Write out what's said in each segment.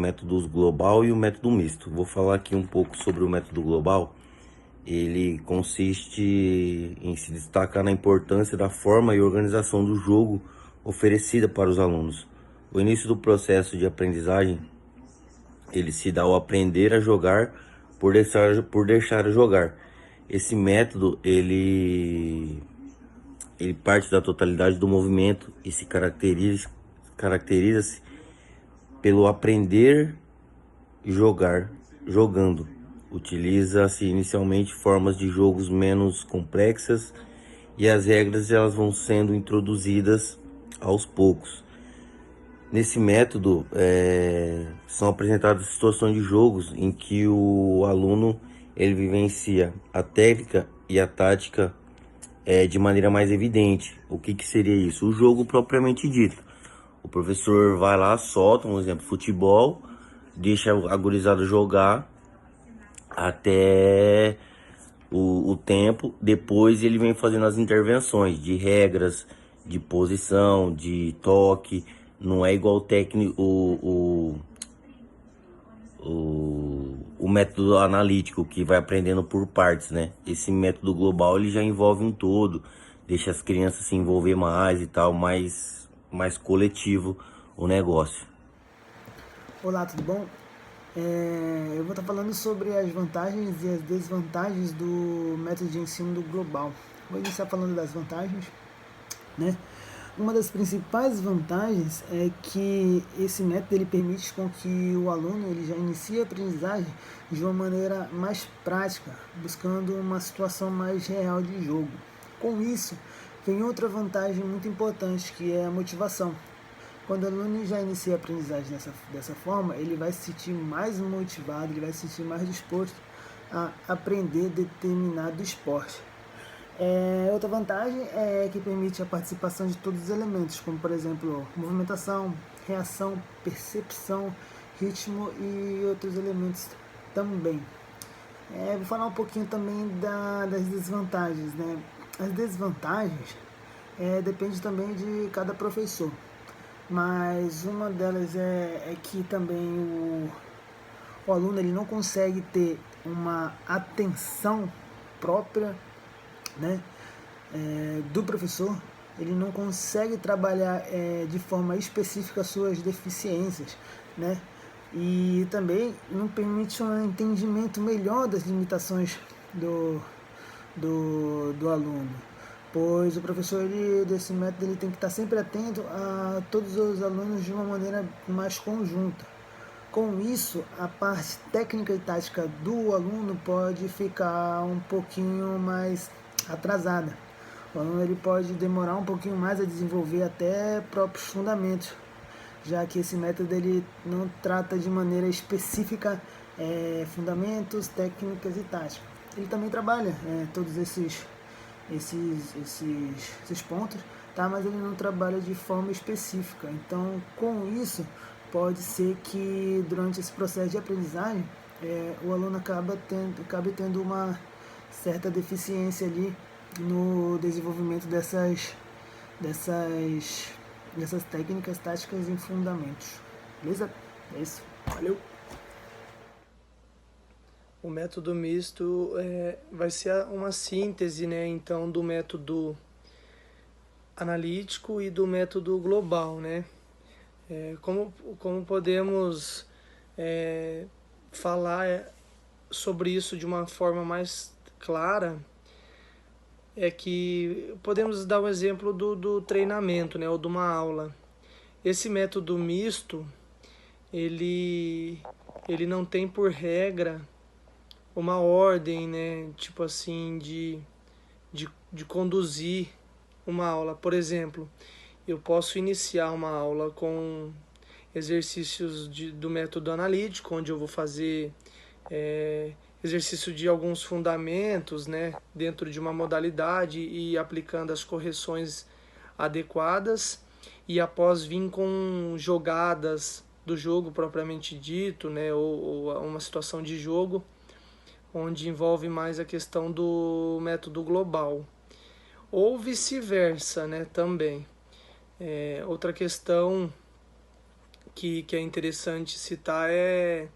Métodos global e o método misto. Vou falar aqui um pouco sobre o método global. Ele consiste em se destacar na importância da forma e organização do jogo oferecida para os alunos. O início do processo de aprendizagem, ele se dá ao aprender a jogar por deixar jogar. Esse método, ele parte da totalidade do movimento e se caracteriza-se pelo aprender jogar jogando. Utiliza-se inicialmente formas de jogos menos complexas e as regras elas vão sendo introduzidas aos poucos. Nesse método são apresentadas situações de jogos em que o aluno ele vivencia a técnica e a tática de maneira mais evidente. O que seria isso? O jogo propriamente dito. O professor vai lá, solta um exemplo, futebol, deixa a gurizada jogar até o tempo. Depois ele vem fazendo as intervenções de regras, de posição, de toque. Não é igual o técnico, o método analítico que vai aprendendo por partes, né? Esse método global ele já envolve um todo, deixa as crianças se envolver mais e tal, mais coletivo o negócio. Olá, tudo bom? Eu vou estar falando sobre as vantagens e as desvantagens do método de ensino do global. Vou iniciar falando das vantagens, né? Uma das principais vantagens é que esse método ele permite com que o aluno ele já inicie a aprendizagem de uma maneira mais prática, buscando uma situação mais real de jogo. Com isso, vem outra vantagem muito importante, que é a motivação. Quando o aluno já inicia a aprendizagem dessa forma, ele vai se sentir mais motivado, ele vai se sentir mais disposto a aprender determinado esporte. Outra vantagem é que permite a participação de todos os elementos, como por exemplo movimentação, reação, percepção, ritmo e outros elementos também. Vou falar um pouquinho também das desvantagens, né? As desvantagens depende também de cada professor, mas uma delas é que também o aluno ele não consegue ter uma atenção própria, né, do professor. Ele não consegue trabalhar de forma específica suas deficiências, né, e também não permite um entendimento melhor das limitações do aluno, pois o professor desse método ele tem que estar sempre atento a todos os alunos de uma maneira mais conjunta. Com isso, a parte técnica e tática do aluno pode ficar um pouquinho mais atrasada. O aluno ele pode demorar um pouquinho mais a desenvolver até próprios fundamentos, já que esse método ele não trata de maneira específica fundamentos, técnicas e táticas. Ele também trabalha todos esses pontos, tá? Mas ele não trabalha de forma específica. Então, com isso, pode ser que durante esse processo de aprendizagem o aluno acabe tendo uma certa deficiência ali no desenvolvimento dessas técnicas, táticas e fundamentos. Beleza? É isso. Valeu! O método misto vai ser uma síntese, né, então, do método analítico e do método global, né? Como podemos falar sobre isso de uma forma mais clara, é que podemos dar um exemplo do treinamento, né, ou de uma aula. Esse método misto, ele não tem por regra uma ordem, né, tipo assim, de conduzir uma aula. Por exemplo, eu posso iniciar uma aula com exercícios do método analítico, onde eu vou fazer exercício de alguns fundamentos, né, dentro de uma modalidade e aplicando as correções adequadas, e após vir com jogadas do jogo propriamente dito, né, ou uma situação de jogo, onde envolve mais a questão do método global. Ou vice-versa, né, também. Outra questão que é interessante citar é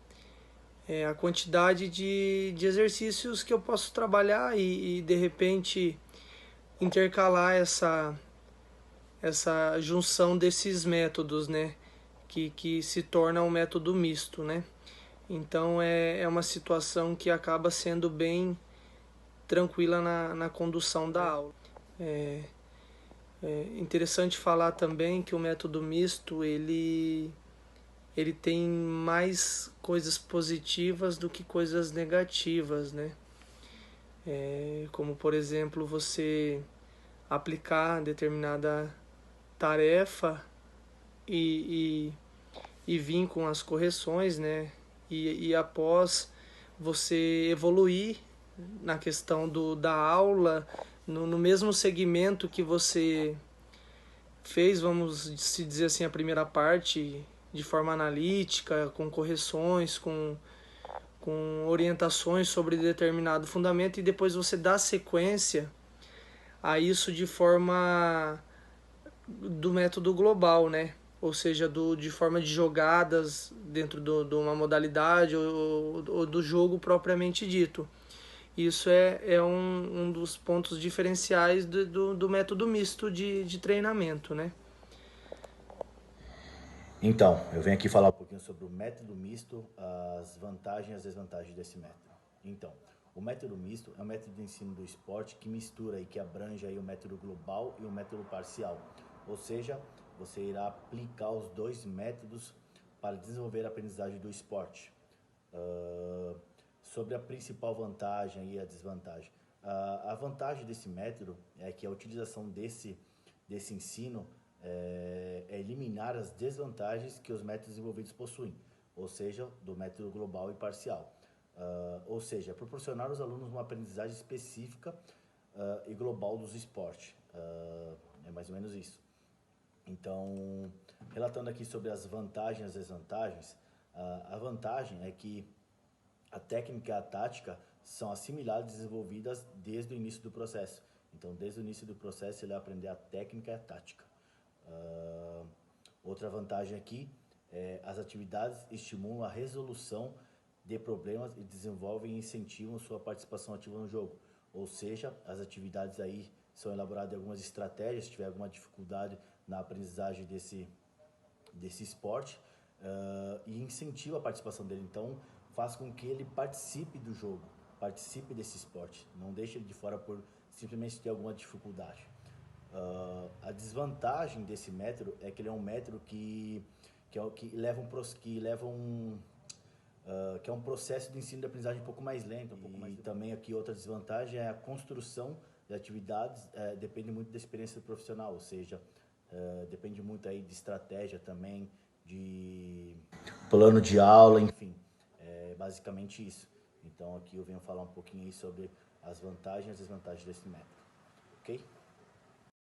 a quantidade de exercícios que eu posso trabalhar e de repente intercalar essa junção desses métodos, né? Que se torna um método misto, né? Então é uma situação que acaba sendo bem tranquila na condução da aula. É interessante falar também que o método misto ele tem mais coisas positivas do que coisas negativas, né? Como por exemplo você aplicar determinada tarefa e, e vir com as correções, né? E após você evoluir na questão da aula, no mesmo segmento que você fez, vamos se dizer assim, a primeira parte de forma analítica, com correções, com orientações sobre determinado fundamento, e depois você dá sequência a isso de forma do método global, né? Ou seja, de forma de jogadas dentro de uma modalidade ou do jogo propriamente dito. Isso é um dos pontos diferenciais do método misto de treinamento, né? Então, eu venho aqui falar um pouquinho sobre o método misto, as vantagens e as desvantagens desse método. Então, o método misto é um método de ensino do esporte que mistura e que abrange aí o método global e o método parcial. Ou seja, você irá aplicar os dois métodos para desenvolver a aprendizagem do esporte. Sobre a principal vantagem e a desvantagem. A vantagem desse método é que a utilização desse ensino é eliminar as desvantagens que os métodos desenvolvidos possuem, ou seja, do método global e parcial. Ou seja, proporcionar aos alunos uma aprendizagem específica e global dos esportes. É mais ou menos isso. Então, relatando aqui sobre as vantagens e as desvantagens, a vantagem é que a técnica e a tática são assimiladas e desenvolvidas desde o início do processo. Então, desde o início do processo, ele vai aprender a técnica e a tática. Outra vantagem aqui é as atividades estimulam a resolução de problemas e desenvolvem e incentivam sua participação ativa no jogo. Ou seja, as atividades aí são elaboradas em algumas estratégias, se tiver alguma dificuldade na aprendizagem desse esporte, e incentiva a participação dele. Então, faz com que ele participe do jogo, participe desse esporte, não deixe ele de fora por simplesmente ter alguma dificuldade. A desvantagem desse método é que ele é um método que leva que é um processo de ensino de aprendizagem um pouco mais lento. E também aqui outra desvantagem é a construção de atividades, depende muito da experiência do profissional, ou seja, depende muito aí de estratégia também, de plano de aula, enfim, é basicamente isso. Então aqui eu venho falar um pouquinho aí sobre as vantagens e as desvantagens desse método, ok?